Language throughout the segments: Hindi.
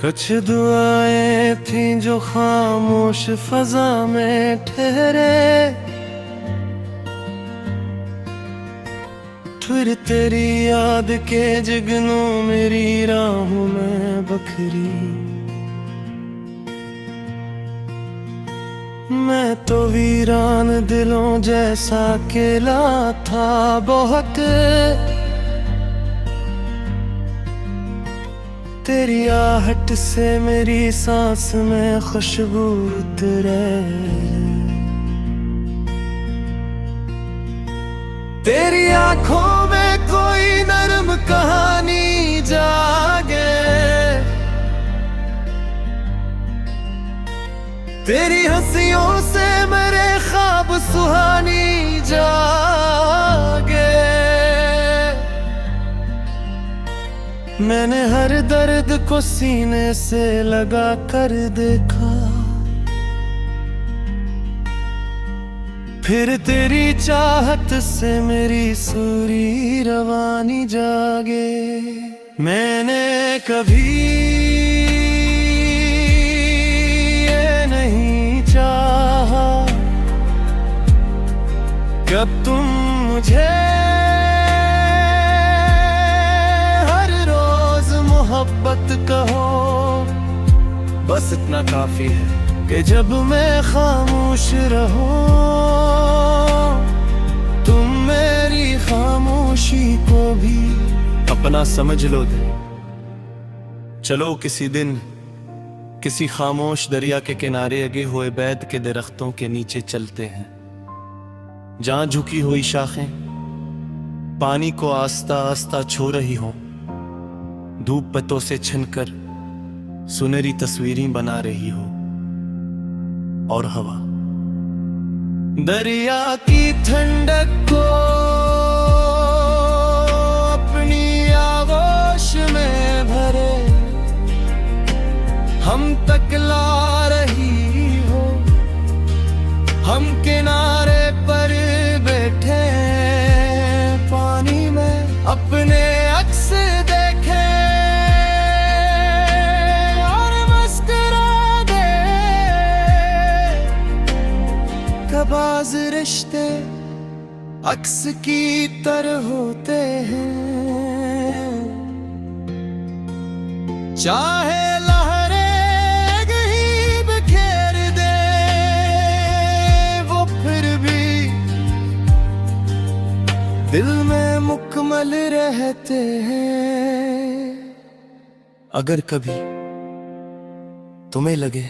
कुछ दुआएं थी जो खामोश फजा में ठहरे, फिर तेरी याद के जगनों मेरी राहों में बखरी। मैं तो वीरान दिलों जैसा अकेला था बहुत, तेरी आहट से मेरी सांस में खुशबू उतरे। तेरी आंखों में कोई नर्म कहानी जागे, तेरी हंसियों से मेरे ख्वाब सुहानी जागे। मैंने हर दर्द को सीने से लगा कर देखा, फिर तेरी चाहत से मेरी सूरी रवानी जागे। मैंने कभी ये नहीं चाहा कब तुम मुझे मोहब्बत कहो, बस इतना काफी है कि जब मैं खामोश रहूं तुम मेरी खामोशी को भी अपना समझ लो। दे चलो किसी दिन किसी खामोश दरिया के किनारे लगे हुए बैद के दरख्तों के नीचे चलते हैं, जहां झुकी हुई शाखें पानी को आस्ता आस्ता छू रही हों, धूप पत्तों से छिनकर सुनहरी तस्वीरें बना रही हो, और हवा दरिया की ठंडक को अपनी आगोश में भरे हम तक ला रही हो। हम किनारे पर बैठे पानी में अपने अक्स देखे बाज रिश्ते अक्स की तरह होते हैं, चाहे लहरें ही बिखेर दे वो फिर भी दिल में मुकम्मल रहते हैं। अगर कभी तुम्हें लगे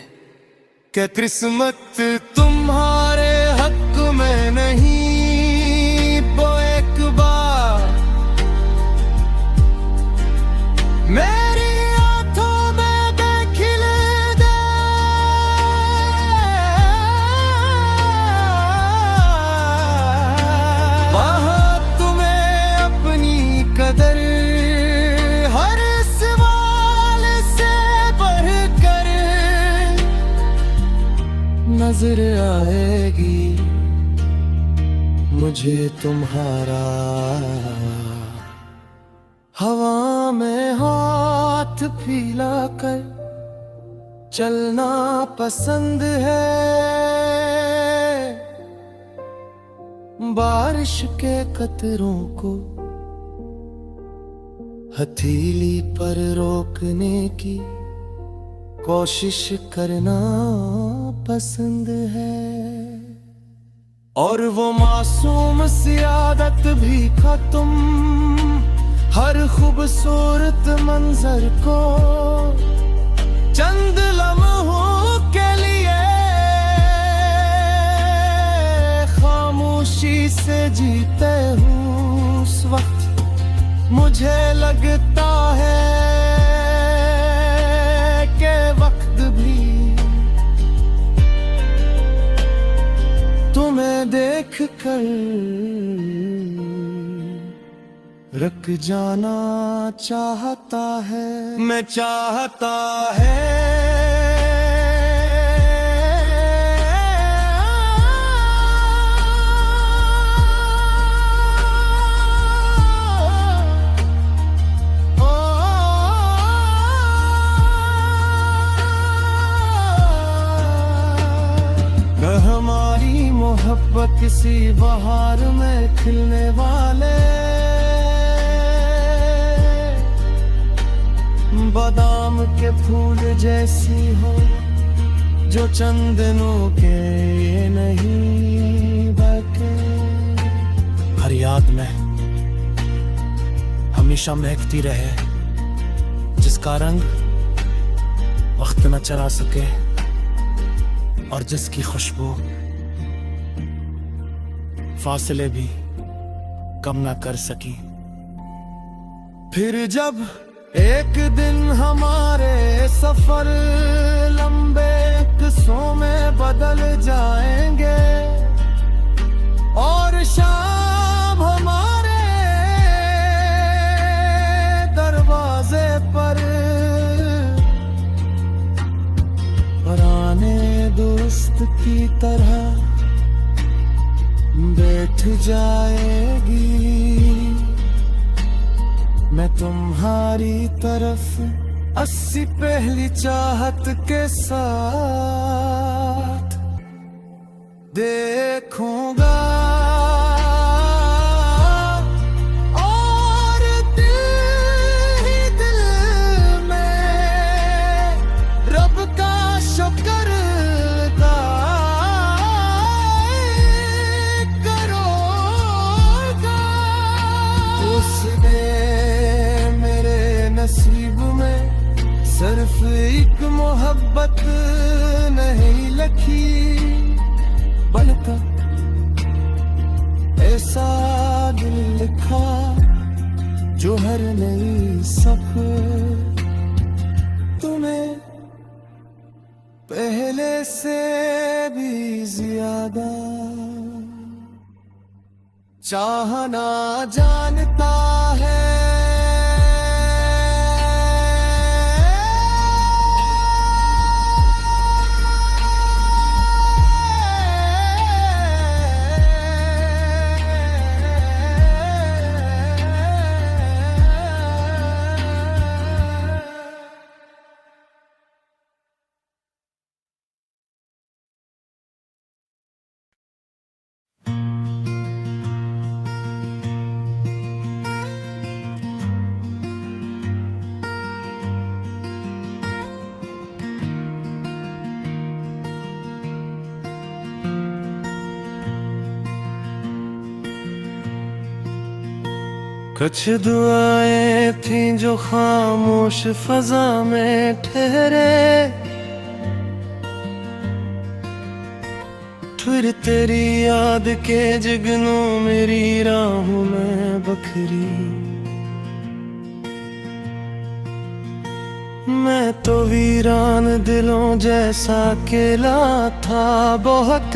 कि किस्मत तुम्हारे हक में नहीं, वो एक बार मेरी आंखों में देख दे। वहाँ तुम्हें अपनी कदर हर सवाल से बढ़कर नजर आएगी। मुझे तुम्हारा हवा में हाथ फैलाकर चलना पसंद है, बारिश के कतरों को हथेली पर रोकने की कोशिश करना पसंद है। और वो मासूम सी आदत भी खत्म, हर खूबसूरत मंजर को चंद लम्हों के लिए खामोशी से जीते हूँ। उस वक्त मुझे लगता है कि वक्त भी तुम्हें देख कर रुक जाना चाहता है। मैं चाहता है सी बहार में खिलने वाले बादाम के फूल जैसी हो जो चंद दिनों के नहीं बके। हर याद में हमेशा महकती रहे जिसका रंग वक्त न चला सके और जिसकी खुशबू फासले भी कम ना कर सकी। फिर जब एक दिन हमारे सफर लंबे किस्सों में बदल जाएंगे और शाम हमारे दरवाजे पर पुराने दोस्त की तरह बैठ जाएगी, मैं तुम्हारी तरफ 80 पहली चाहत के साथ देखूंगा और दिल ही दिल में रब का शुक्र अदा करूंगा। उसने मेरे नसीब में सिर्फ एक मोहब्बत नहीं लिखी बल्कि ऐसा दिल लिखा जो हर नई सफर तुम्हें पहले से भी ज्यादा चाहना जानता है। कुछ दुआएं थीं जो खामोश फजा में ठहरे, फिर तेरी याद के जगनों मेरी राहों में बखरी। मैं तो वीरान दिलों जैसा अकेला था बहुत,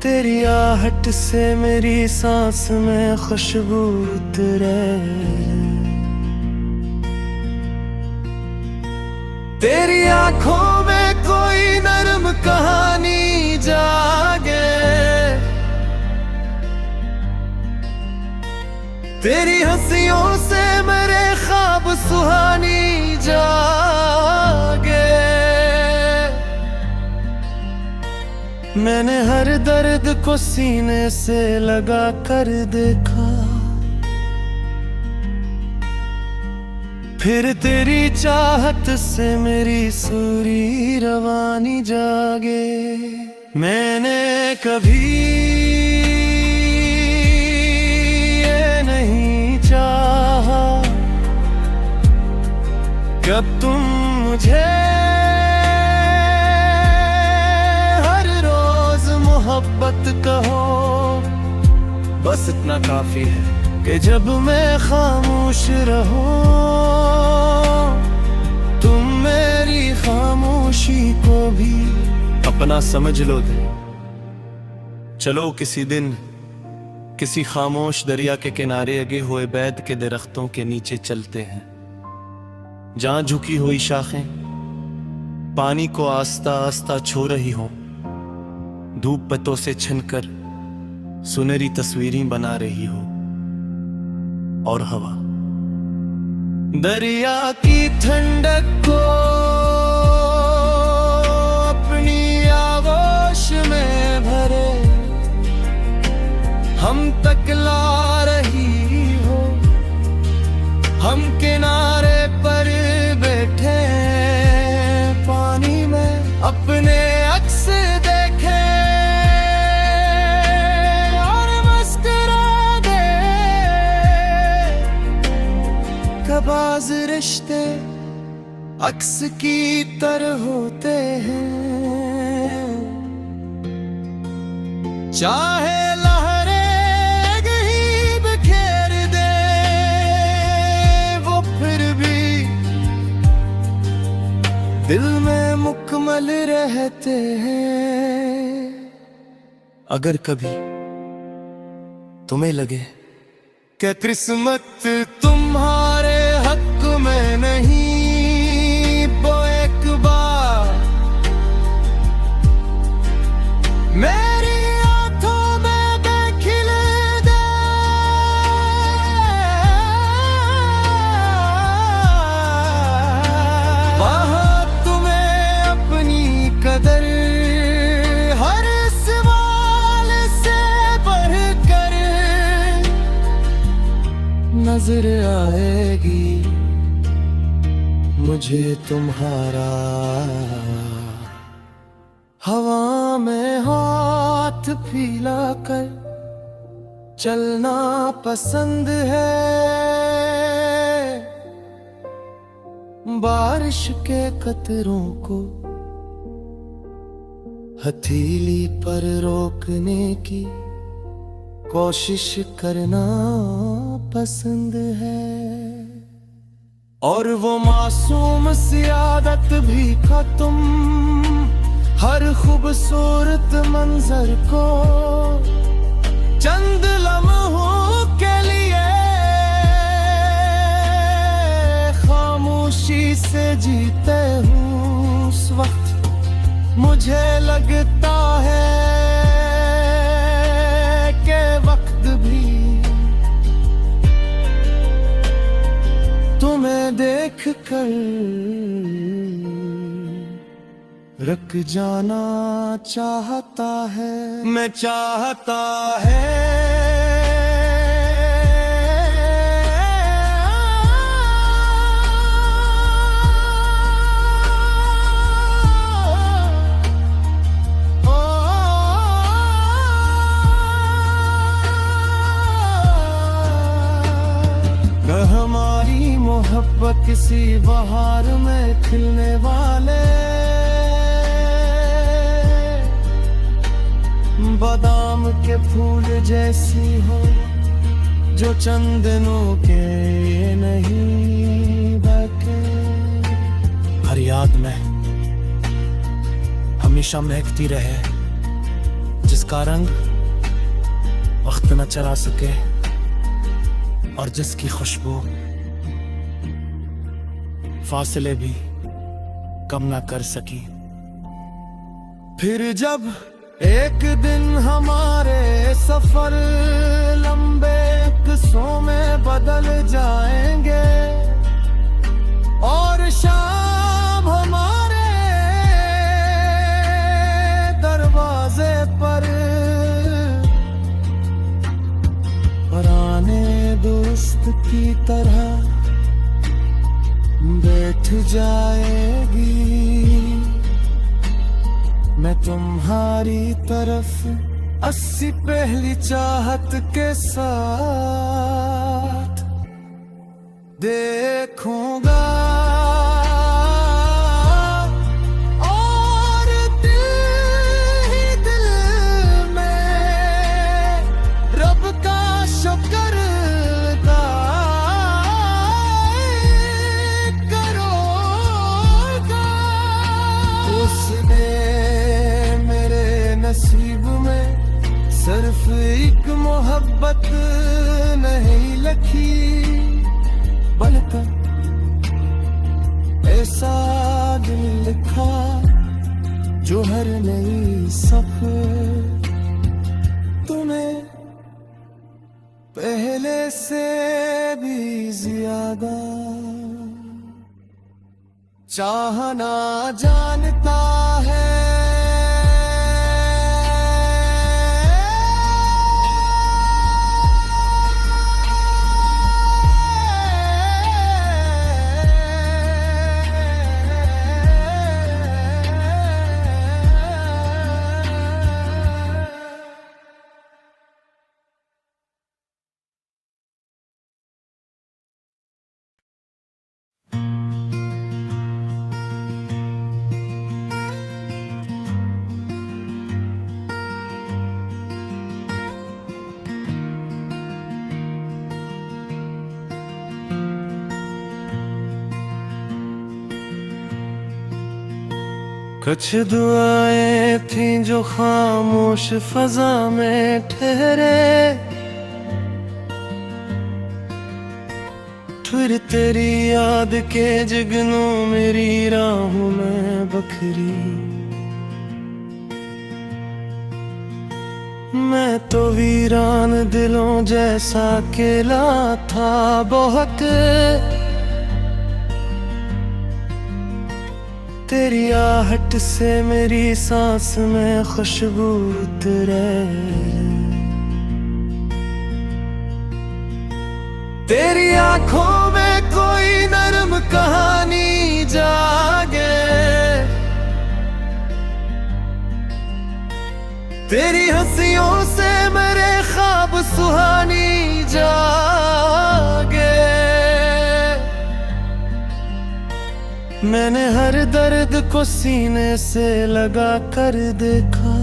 तेरी आहट से मेरी सांस में खुशबू उतरे। तेरी आंखों में कोई नर्म कहानी जागे, तेरी हंसियों से मेरे ख्वाब सुहानी जागे। मैंने हर दर्द को सीने से लगा कर देखा, फिर तेरी चाहत से मेरी सूरी रवानी जागे। मैंने कभी ये नहीं चाहा कब तुम मुझे मोहब्बत कहो, बस इतना काफी है कि जब मैं खामोश रहूं तुम मेरी खामोशी को भी अपना समझ लो दे। चलो किसी दिन किसी खामोश दरिया के किनारे लगे हुए बैद के दरख्तों के नीचे चलते हैं, जहां झुकी हुई शाखें पानी को आस्ता आस्ता छू रही हों, धूप पत्तों से छिनकर सुनहरी तस्वीरें बना रही हो, और हवा दरिया की ठंडक को अपनी हम तक ला रही हो। हम किनारे पर बैठे पानी में अपने अक्स देखे और मुस्कुरा दे। कबाज रिश्ते अक्स की तरह होते हैं, चाहे लहरें ही बिखेर दे वो फिर भी दिल में मुकम्मल रहते हैं। अगर कभी तुम्हें लगे कि किस्मत तुम्हारे हक में नहीं, वो एक बार मेरी आंखों में देख ले दे। वहाँ तुम्हें अपनी कदर हर सवाल से बढ़कर नजर आएगी। मुझे तुम्हारा हवा में हाथ फैलाकर चलना पसंद है। बारिश के कतरों को हथेली पर रोकने की कोशिश करना पसंद है। और वो मासूम सी आदत भी खत्म, हर खूबसूरत मंजर को चंद लम्हों के लिए खामोशी से जीते हूँ। उस वक्त मुझे लगता है कि वक्त भी तुम्हें देख कर रुक जाना चाहता है। मैं चाहता है हमारी मोहब्बत किसी बहार में खिलने वाले बादाम के फूल जैसी हो, जो चंदनों के नहीं बके। हर याद में हमेशा महकती रहे, जिसका रंग वक्त न चला सके और जिसकी खुशबू फासले भी कम ना कर सकी। फिर जब एक दिन हमारे सफर लंबे किस्सों में बदल जाएंगे और शाम हमारे दरवाजे पर पुराने दोस्त की तरह बैठ जाएगी, मैं तुम्हारी तरफ 80 पहली चाहत के साथ देखूंगा। और दिल ही दिल में रब का शुक्र नसीब में सिर्फ एक मोहब्बत नहीं लिखी, बल्कि ऐसा दिल लिखा जो हर नई सफर तुम्हें पहले से भी ज्यादा चाहना जानता है। कुछ दुआएं थी जो खामोश फजा में ठहरे, फिर तेरी याद के जगनों मेरी राहों में बखरी। मैं तो वीरान दिलों जैसा अकेला था बहुत, तेरी आहट से मेरी सांस में खुशबू उतरे। तेरी आंखों में कोई नर्म कहानी जागे, तेरी हंसियों से मेरे ख्वाब सुहानी जागे। मैंने हर दर्द को सीने से लगा कर देखा,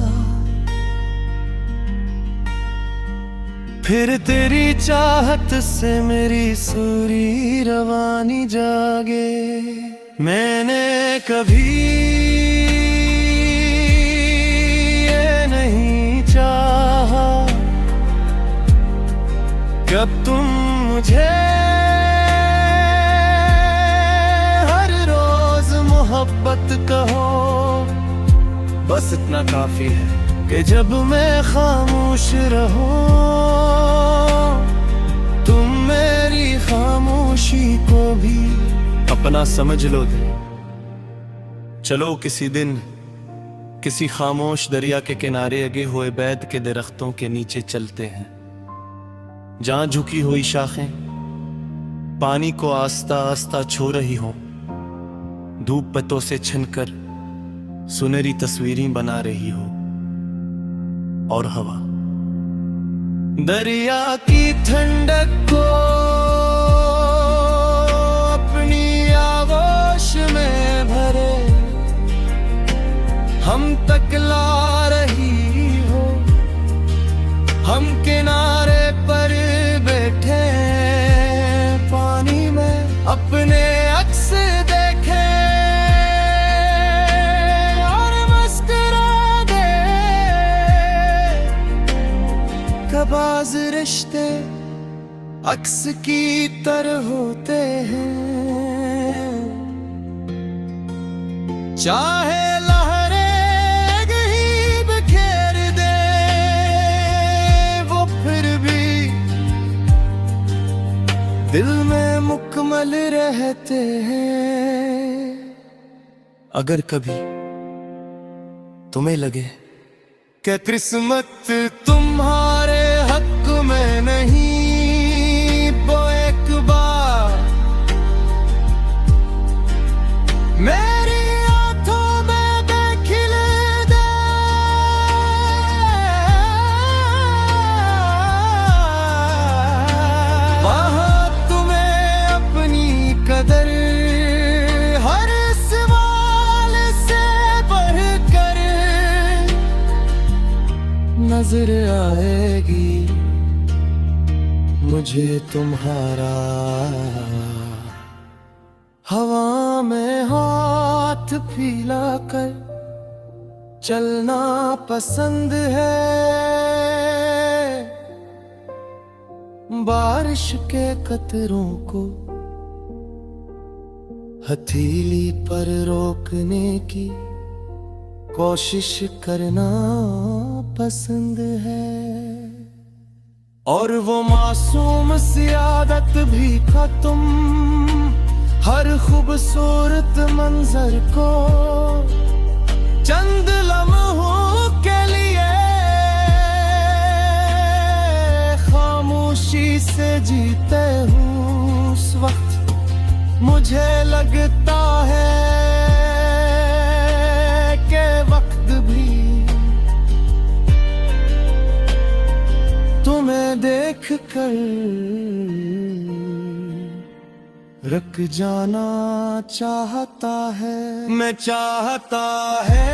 फिर तेरी चाहत से मेरी सूरी रवानी जागे। मैंने कभी ये नहीं चाहा कब तुम मुझे मोहब्बत कहो, बस इतना काफी है कि जब मैं खामोश रहूं, तुम मेरी खामोशी को भी अपना समझ लो दे। चलो किसी दिन किसी खामोश दरिया के किनारे लगे हुए बैद के दरख्तों के नीचे चलते हैं, जहां झुकी हुई शाखें पानी को आस्ता आस्ता छू रही हों, धूप पत्तों से छिनकर सुनहरी तस्वीरें बना रही हो, और हवा दरिया की ठंडक को अपनी आगोश में भरे हम तक ला रही हो। हम किनारे पर बैठे पानी में अपने अक्स देखे बाज रिश्ते अक्स की तरह होते हैं, चाहे लहरें ही बिखेर दे वो फिर भी दिल में मुकम्मल रहते हैं। अगर कभी तुम्हें लगे कि किस्मत तुम्हारे हक में नहीं, वो एक बार मेरी आंखों में देखिल दे। वहाँ तुम्हें अपनी कदर हर सवाल से बढ़कर नजर आएगी। मुझे तुम्हारा हवा में हाथ फैला कर चलना पसंद है, बारिश के कतरों को हथेली पर रोकने की कोशिश करना पसंद है। और वो मासूम सी आदत भी खत्म, हर खूबसूरत मंजर को चंद लम्हों के लिए खामोशी से जीते हूँ। उस वक्त मुझे लगता है कि वक्त भी तुम्हें देख कर रुक जाना चाहता है। मैं चाहता है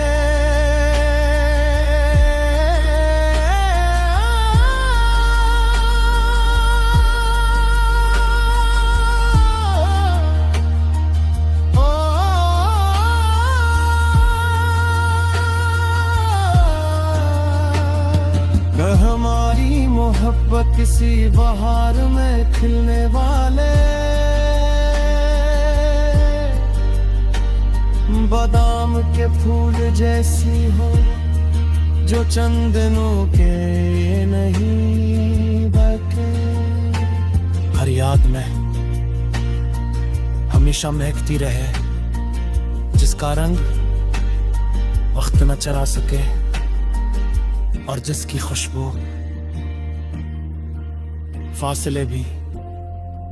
किसी बहार में खिलने वाले बादाम के फूल जैसी हो, जो चंद दिनों के नहीं बके। हर याद में हमेशा महकती रहे, जिसका रंग वक्त न चरा सके और जिसकी खुशबू फासले भी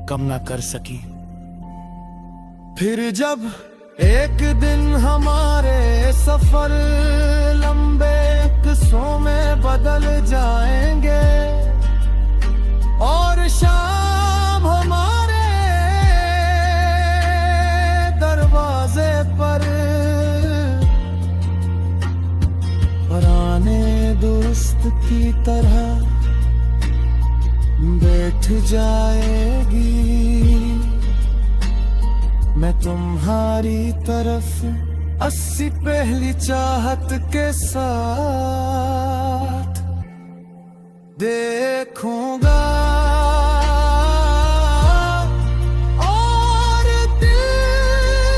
कम ना कर सकी। फिर जब एक दिन हमारे सफर लंबे किस्सों में बदल जाएंगे और शाम हमारे दरवाजे पर पुराने दोस्त की तरह बैठ जाएगी। मैं तुम्हारी तरफ 80 पहली चाहत के साथ देखूंगा और दिल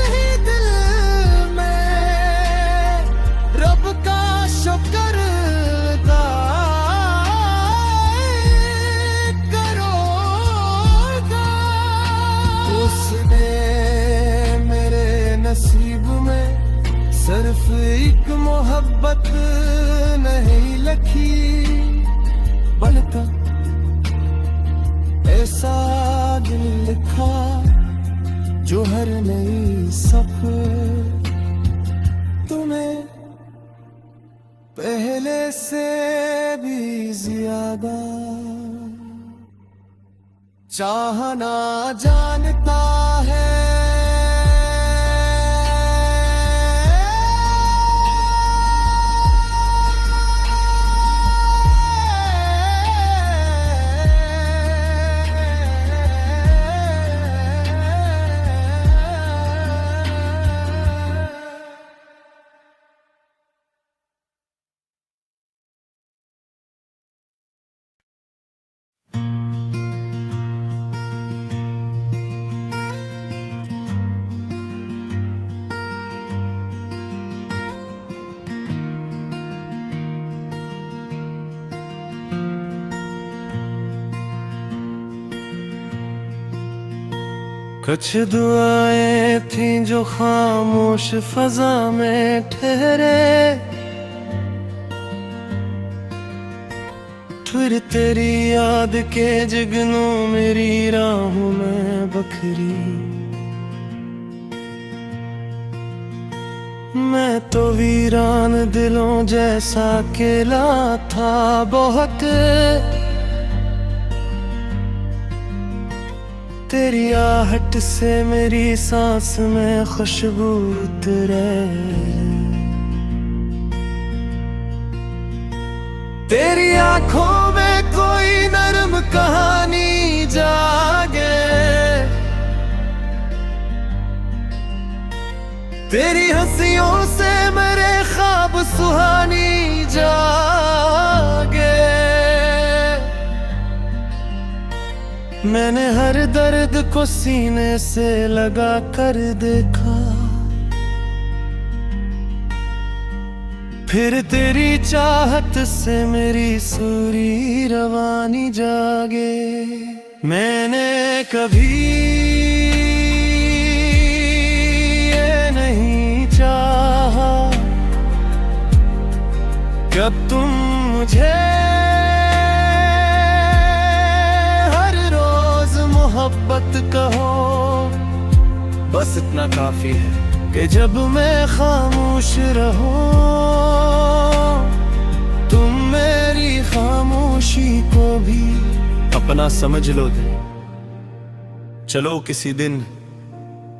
ही दिल में रब का शुक्र नसीब में सिर्फ एक मोहब्बत नहीं लिखी, बल्कि ऐसा दिल लिखा जो हर नई सफर तुम्हें पहले से भी ज्यादा चाहना जानता है। कुछ दुआएं थीं जो खामोश फजा में ठहरे, फिर तेरी याद के जगनों मेरी राहों में बखरी। मैं तो वीरान दिलों जैसा अकेला था बहुत, तेरी आहट से मेरी सांस में खुशबू उतरे। तेरी आंखों में कोई नर्म कहानी जागे, तेरी हंसियों से मेरे ख्वाब सुहानी जागे। मैंने हर दर्द को सीने से लगा कर देखा, फिर तेरी चाहत से मेरी सूरी रवानी जागे। मैंने कभी ये नहीं चाहा कब तुम मुझे मोहब्बत कहो, बस इतना काफी है कि जब मैं खामोश रहूं तुम मेरी खामोशी को भी अपना समझ लो दे। चलो किसी दिन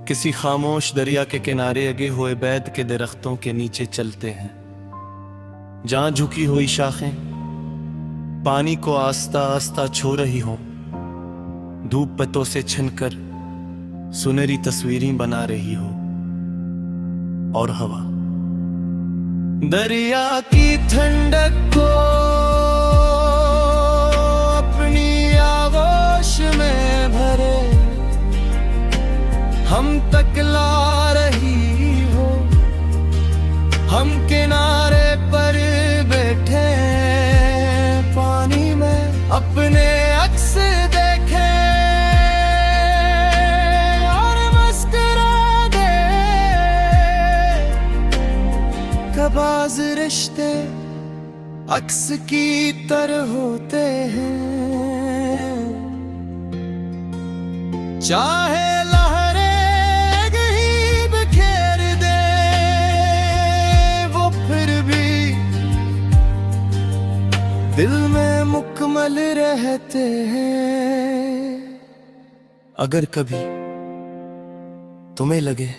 किसी खामोश दरिया के किनारे लगे हुए बैद के दरख्तों के नीचे चलते हैं, जहां झुकी हुई शाखें पानी को आस्ता आस्ता छू रही हों, धूप पत्तों से छिनकर सुनहरी तस्वीरें बना रही हो, और हवा दरिया की ठंडक को अपनी अपने अक्स देखे और मुस्कुरा दे। कबाज़ रिश्ते अक्स की तरह होते हैं, चाहे लहरें ही बिखेर दे वो फिर भी दिल में मुकम्मल रहते हैं। अगर कभी तुम्हें लगे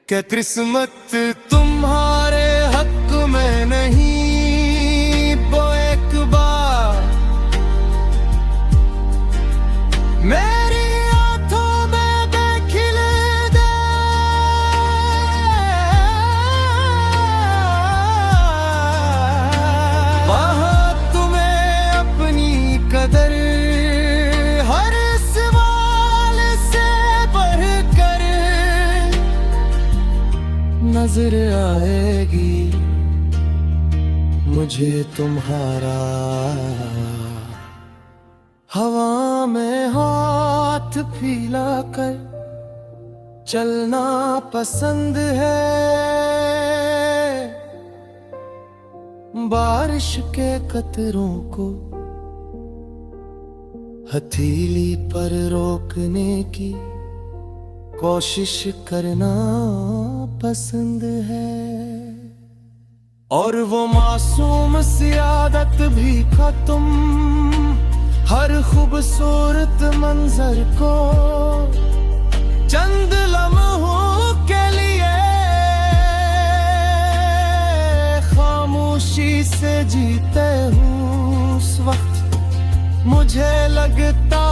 कि किस्मत तुम्हारे हक में नहीं, वो एक बार मेरी आंखों में देख दे। वहाँ तुम्हें अपनी कदर हर सवाल से बढ़कर नजर आएगी। मुझे तुम्हारा हवा में हाथ फैलाकर चलना पसंद है। बारिश के कतरों को हथेली पर रोकने की कोशिश करना पसंद है। और वो मासूम सी आदत भी खत्म, हर खूबसूरत मंजर को चंद लम्हों के लिए खामोशी से जीते हूँ। उस वक्त मुझे लगता